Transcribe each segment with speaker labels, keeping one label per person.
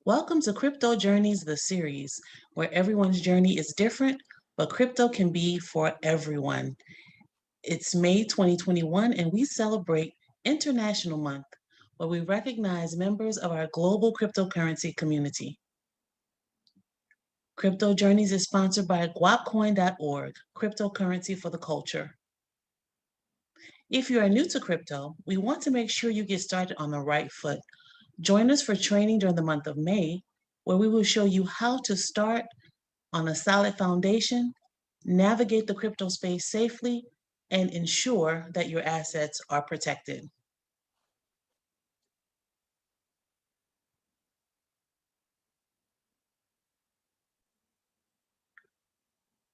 Speaker 1: Welcome to Crypto Journeys, the series, where everyone's journey is different, but crypto can be for everyone. It's May 2021, and we celebrate International Month, where we recognize members of our global cryptocurrency community. Crypto Journeys is sponsored by guapcoin.org, cryptocurrency for the culture. If you are new to crypto, we want to make sure you get started on the right foot. Join us for training during the month of May, where we will show you how to start on a solid foundation, navigate the crypto space safely, and ensure that your assets are protected.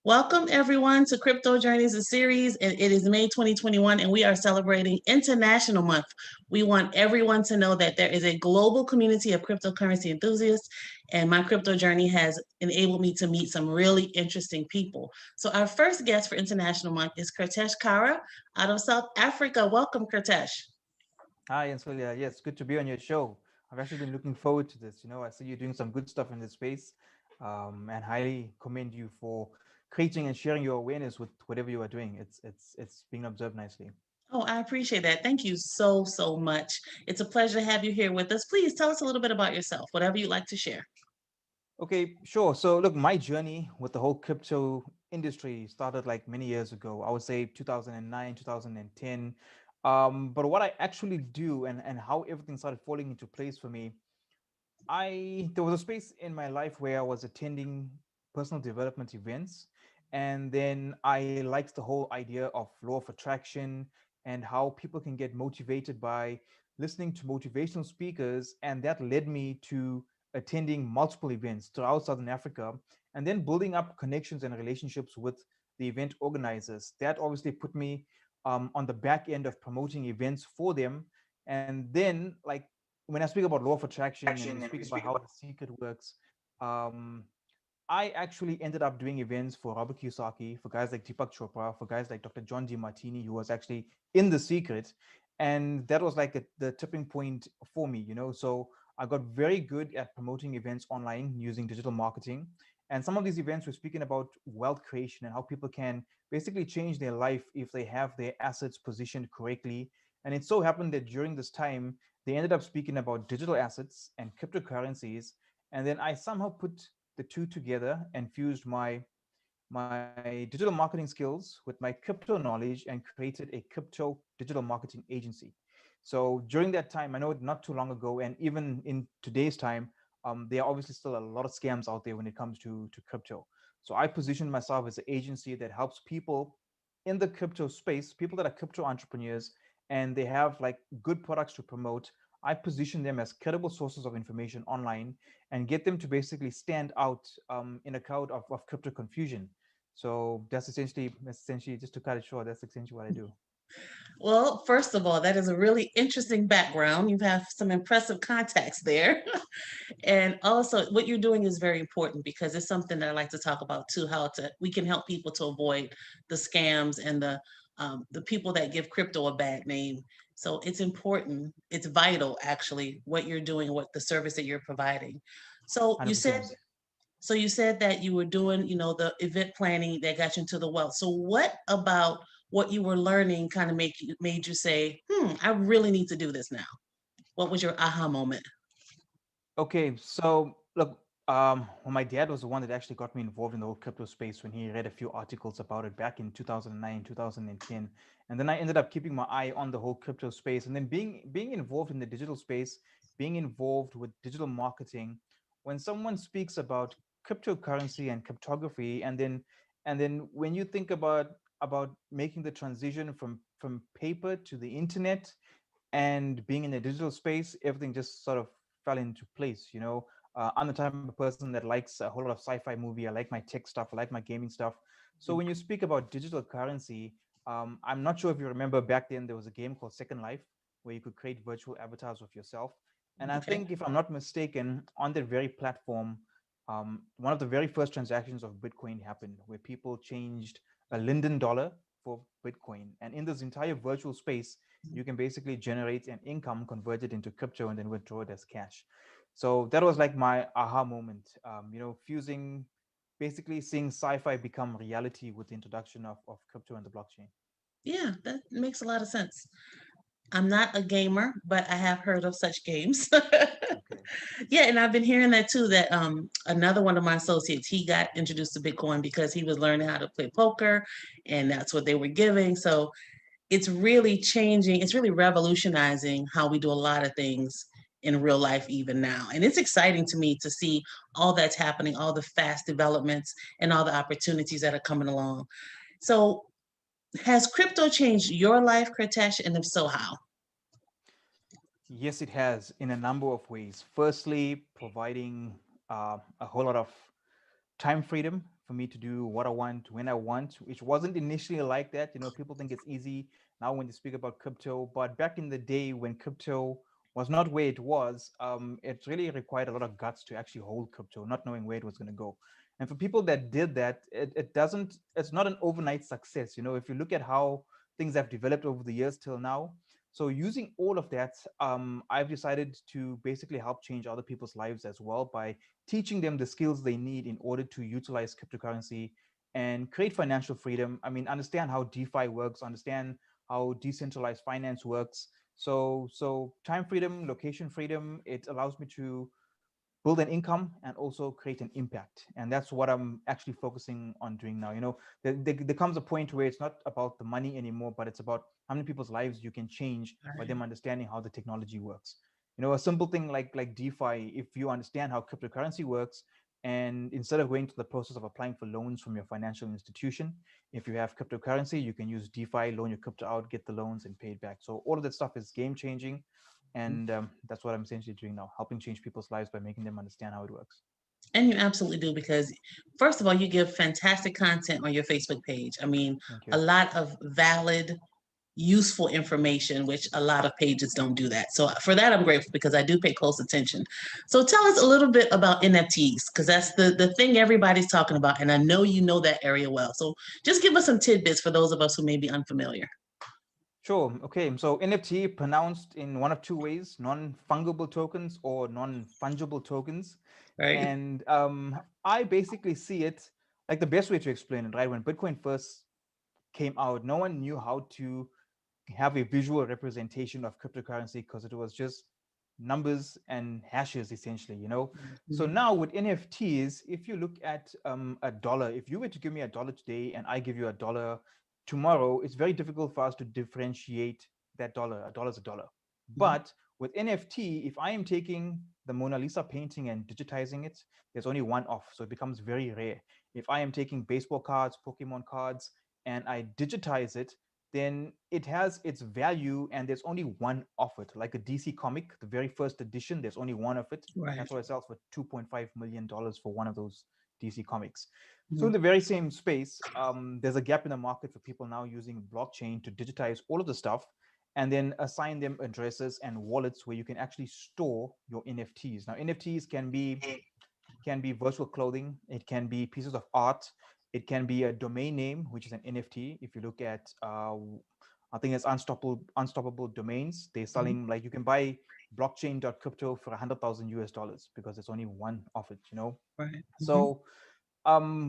Speaker 1: Welcome everyone to Crypto Journeys, a series, and it is May 2021, and we are celebrating International Month. We want everyone to know that there is a global community of cryptocurrency enthusiasts, and my crypto journey has enabled me to meet some really interesting people. So our first guest for International Month is Kirtesh Cara out of South Africa. Welcome, Kirtesh.
Speaker 2: Hi, Ansolia. Yes, good to be on your show. I've actually been looking forward to this. I see you doing some good stuff in this space, and highly commend you for creating and sharing your awareness with whatever you are doing. It's being observed nicely.
Speaker 1: Oh, I appreciate that. Thank you so much. It's a pleasure to have you here with us. Please tell us a little bit about yourself, whatever you'd like to share.
Speaker 2: Okay, sure. So, look, my journey with the whole crypto industry started like many years ago. I would say 2009, 2010. But what I actually do and how everything started falling into place for me, there was a space in my life where I was attending personal development events, and then I liked the whole idea of law of attraction and how people can get motivated by listening to motivational speakers, and that led me to attending multiple events throughout Southern Africa, and then building up connections and relationships with the event organizers. That obviously put me on the back end of promoting events for them, and then like when I speak about law of attraction and we speak about how the secret works, um, I actually ended up doing events for Robert Kiyosaki, for guys like Deepak Chopra, for guys like Dr. John D. Martini, who was actually in the secret. And that was like the tipping point for me. So I got very good at promoting events online using digital marketing. And some of these events were speaking about wealth creation and how people can basically change their life if they have their assets positioned correctly. And it so happened that during this time, they ended up speaking about digital assets and cryptocurrencies. And then I somehow put the two together and fused my digital marketing skills with my crypto knowledge and created a crypto digital marketing agency. So during that time, I know it not too long ago, and even in today's time, there are obviously still a lot of scams out there when it comes to crypto. So I positioned myself as an agency that helps people in the crypto space, people that are crypto entrepreneurs, and they have like good products to promote. I position them as credible sources of information online and get them to basically stand out in a crowd of crypto confusion. So that's essentially just to cut it short. That's essentially what I do.
Speaker 1: Well, first of all, that is a really interesting background. You have some impressive contacts there. And also, what you're doing is very important because it's something that I like to talk about too. How to we can help people to avoid the scams and the people that give crypto a bad name. So it's important. It's vital, actually, what you're doing, what the service that you're providing. So you said
Speaker 2: 100%.
Speaker 1: so you said that you were doing, the event planning that got you into the wealth. So what about what you were learning kind of made you say, I really need to do this now? What was your aha moment?
Speaker 2: Okay, so look, well, my dad was the one that actually got me involved in the whole crypto space when he read a few articles about it back in 2009, 2010. And then I ended up keeping my eye on the whole crypto space and then being involved in the digital space, being involved with digital marketing. When someone speaks about cryptocurrency and cryptography, and then when you think about making the transition from paper to the internet and being in the digital space, everything just sort of fell into place. I'm the type of person that likes a whole lot of sci-fi movie. I like my tech stuff. I like my gaming stuff. So when you speak about digital currency, I'm not sure if you remember back then there was a game called Second Life where you could create virtual avatars of yourself. And I
Speaker 1: Okay.
Speaker 2: think, if I'm not mistaken, on that very platform, one of the very first transactions of Bitcoin happened where people changed a Linden dollar for Bitcoin. And in this entire virtual space, you can basically generate an income, convert it into crypto, and then withdraw it as cash. So that was like my aha moment. Fusing, basically seeing sci-fi become reality with the introduction of crypto and the blockchain.
Speaker 1: Yeah, that makes a lot of sense. I'm not a gamer, but I have heard of such games.
Speaker 2: Okay.
Speaker 1: Yeah, and I've been hearing that too. That another one of my associates, he got introduced to Bitcoin because he was learning how to play poker, and that's what they were giving. So it's really changing. It's really revolutionizing how we do a lot of things in real life even now. And it's exciting to me to see all that's happening, all the fast developments, and all the opportunities that are coming along. So has crypto changed your life, Kritesh? And if so, how?
Speaker 2: Yes, it has in a number of ways. Firstly, providing a whole lot of time freedom for me to do what I want when I want, which wasn't initially like that. People think it's easy now when they speak about crypto, but back in the day when crypto was not where it was, it really required a lot of guts to actually hold crypto, not knowing where it was going to go. And for people that did that, it's not an overnight success. If you look at how things have developed over the years till now. So using all of that, I've decided to basically help change other people's lives as well by teaching them the skills they need in order to utilize cryptocurrency and create financial freedom. I mean, understand how DeFi works, understand how decentralized finance works. So time freedom, location freedom, it allows me to build an income and also create an impact. And that's what I'm actually focusing on doing now. There comes a point where it's not about the money anymore, but it's about how many people's lives you can change by them understanding how the technology works. A simple thing like DeFi, if you understand how cryptocurrency works, and instead of going to the process of applying for loans from your financial institution, if you have cryptocurrency, you can use DeFi, loan your crypto out, get the loans, and pay it back. So all of that stuff is game changing, and that's what I'm essentially doing now, helping change people's lives by making them understand how it works.
Speaker 1: And you absolutely do because, first of all, you give fantastic content on your Facebook page. I mean,
Speaker 2: Thank
Speaker 1: a
Speaker 2: you.
Speaker 1: lot of valid, useful information, which a lot of pages don't do that. So for that, I'm grateful because I do pay close attention. So tell us a little bit about NFTs because that's the thing everybody's talking about, and I know you know that area well. So just give us some tidbits for those of us who may be unfamiliar.
Speaker 2: Sure. Okay. So NFT pronounced in one of two ways: non-fungible tokens or non-fungible tokens.
Speaker 1: Right.
Speaker 2: And I basically see it like the best way to explain it. Right, when Bitcoin first came out, no one knew how to have a visual representation of cryptocurrency because it was just numbers and hashes essentially. So
Speaker 1: Mhm.
Speaker 2: now with NFTs, if you look at a dollar, if you were to give me a dollar today and I give you a dollar tomorrow, it's very difficult for us to differentiate that dollar. A dollar is a dollar.
Speaker 1: Mhm.
Speaker 2: But with NFT, if I am taking the Mona Lisa painting and digitizing it, there's only one off, so it becomes very rare. If I am taking baseball cards, Pokemon cards, and I digitize it, then it has its value and there's only one of it. Like a DC comic, the very first edition, there's only one of it.
Speaker 1: Right.
Speaker 2: That's why it sells for $2.5 million for one of those DC comics. So in
Speaker 1: Mhm.
Speaker 2: the very same space, there's a gap in the market for people now using blockchain to digitize all of the stuff and then assign them addresses and wallets where you can actually store your NFTs. Now NFTs can be virtual clothing, it can be pieces of art, it can be a domain name, which is an NFT. If you look at, I think it's unstoppable domains. They're
Speaker 1: Mhm.
Speaker 2: selling, like, you can buy blockchain.crypto for 100,000 US dollars because there's only one of it.
Speaker 1: Right. Mhm.
Speaker 2: So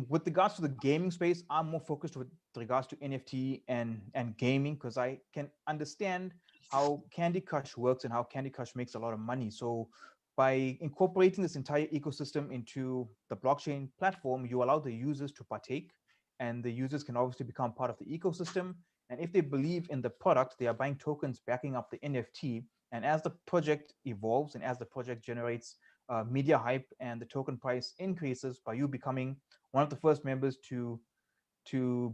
Speaker 2: with regards to the gaming space, I'm more focused with regards to NFT and gaming because I can understand how Candy Crush works and how Candy Crush makes a lot of money. So by incorporating this entire ecosystem into the blockchain platform, you allow the users to partake, and the users can obviously become part of the ecosystem. And if they believe in the product, they are buying tokens backing up the NFT. And as the project evolves and as the project generates media hype and the token price increases by you becoming one of the first members to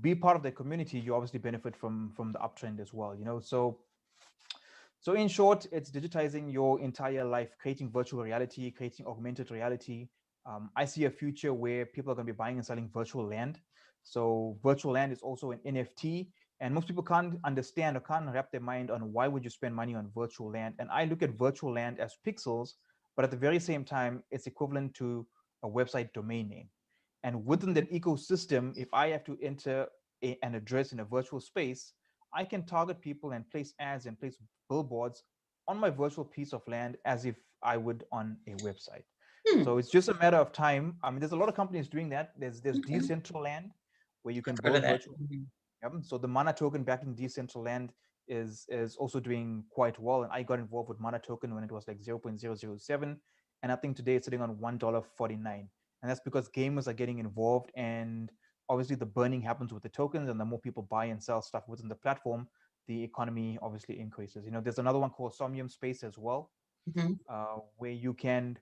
Speaker 2: be part of the community, you obviously benefit from the uptrend as well. So in short, it's digitizing your entire life, creating virtual reality, creating augmented reality. I see a future where people are going to be buying and selling virtual land. So virtual land is also an NFT, and most people can't understand or can't wrap their mind on why would you spend money on virtual land. And I look at virtual land as pixels, but at the very same time, it's equivalent to a website domain name. And within that ecosystem, if I have to enter an address in a virtual space, I can target people and place ads and place billboards on my virtual piece of land as if I would on a website.
Speaker 1: Hmm.
Speaker 2: So it's just a matter of time. I mean, there's a lot of companies doing that. There's
Speaker 1: Okay.
Speaker 2: Decentraland, where you
Speaker 1: I've
Speaker 2: can
Speaker 1: heard of
Speaker 2: build
Speaker 1: that.
Speaker 2: virtual.
Speaker 1: Mhm.
Speaker 2: Yep. So the Mana token back in Decentraland is also doing quite well, and I got involved with Mana token when it was like 0.007, and I think today it's sitting on $1.49, and that's because gamers are getting involved, and obviously the burning happens with the tokens, and the more people buy and sell stuff within the platform, the economy obviously increases. There's another one called Somnium Space as well,
Speaker 1: Mhm.
Speaker 2: where you can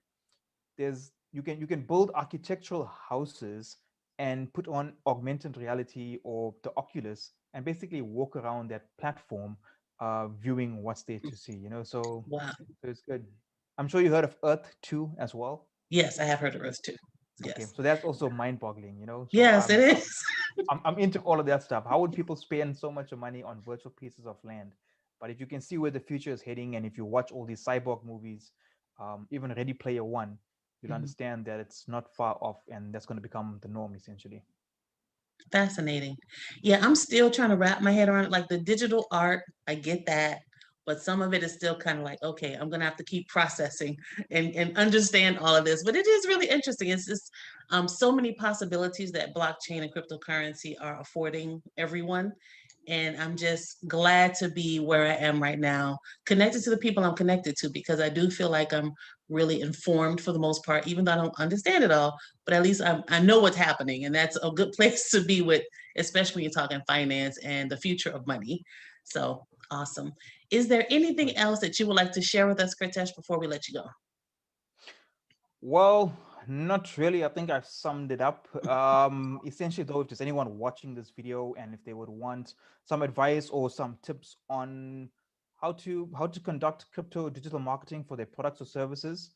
Speaker 2: build architectural houses and put on augmented reality or the Oculus and basically walk around that platform, viewing what's there to see.
Speaker 1: Wow.
Speaker 2: So it's good. I'm sure you heard of Earth 2 as well.
Speaker 1: Yes, I have heard of Earth too.
Speaker 2: Okay,
Speaker 1: Yes.
Speaker 2: so that's also mind-boggling. So
Speaker 1: Yes, it
Speaker 2: I'm
Speaker 1: is.
Speaker 2: I'm into all of that stuff. How would people spend so much money on virtual pieces of land? But if you can see where the future is heading, and if you watch all these cyborg movies, even Ready Player One, you'll
Speaker 1: Mhm.
Speaker 2: understand that it's not far off, and that's going to become the norm essentially.
Speaker 1: Fascinating. Yeah, I'm still trying to wrap my head around it. Like the digital art, I get that, but some of it is still kind of like, okay, I'm gonna have to keep processing and understand all of this. But it is really interesting. It's just so many possibilities that blockchain and cryptocurrency are affording everyone. And I'm just glad to be where I am right now, connected to the people I'm connected to, because I do feel like I'm really informed for the most part, even though I don't understand it all, but at least I know what's happening. And that's a good place to be with, especially when you're talking finance and the future of money. So awesome. Is there anything
Speaker 2: Right.
Speaker 1: else that you would like to share with us, Kritesh, before we let you go?
Speaker 2: Well, not really. I think I've summed it up. Essentially, though, if there's anyone watching this video and if they would want some advice or some tips on how to conduct crypto digital marketing for their products or services,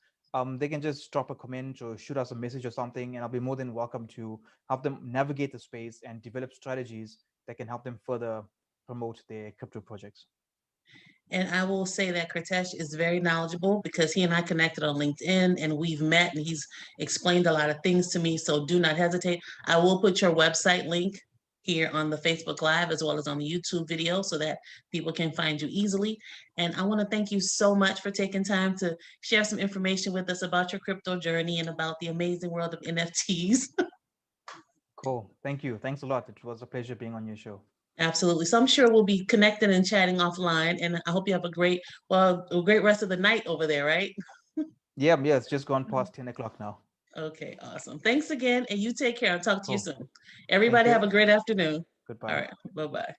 Speaker 2: they can just drop a comment or shoot us a message or something, and I'll be more than welcome to help them navigate the space and develop strategies that can help them further promote their crypto projects.
Speaker 1: And I will say that Kritesh is very knowledgeable because he and I connected on LinkedIn and we've met and he's explained a lot of things to me. So do not hesitate. I will put your website link here on the Facebook Live as well as on the YouTube video so that people can find you easily. And I want to thank you so much for taking time to share some information with us about your crypto journey and about the amazing world of NFTs.
Speaker 2: Cool. Thank you. Thanks a lot. It was a pleasure being on your show.
Speaker 1: Absolutely. So I'm sure we'll be connecting and chatting offline. And I hope you have a great rest of the night over there, right?
Speaker 2: Yeah, it's just gone past 10 o'clock now.
Speaker 1: Okay, awesome. Thanks again, and you take care. I'll talk to you
Speaker 2: Cool.
Speaker 1: soon.
Speaker 2: Thank
Speaker 1: Everybody have
Speaker 2: you.
Speaker 1: a great afternoon. All
Speaker 2: Goodbye.
Speaker 1: right, bye bye.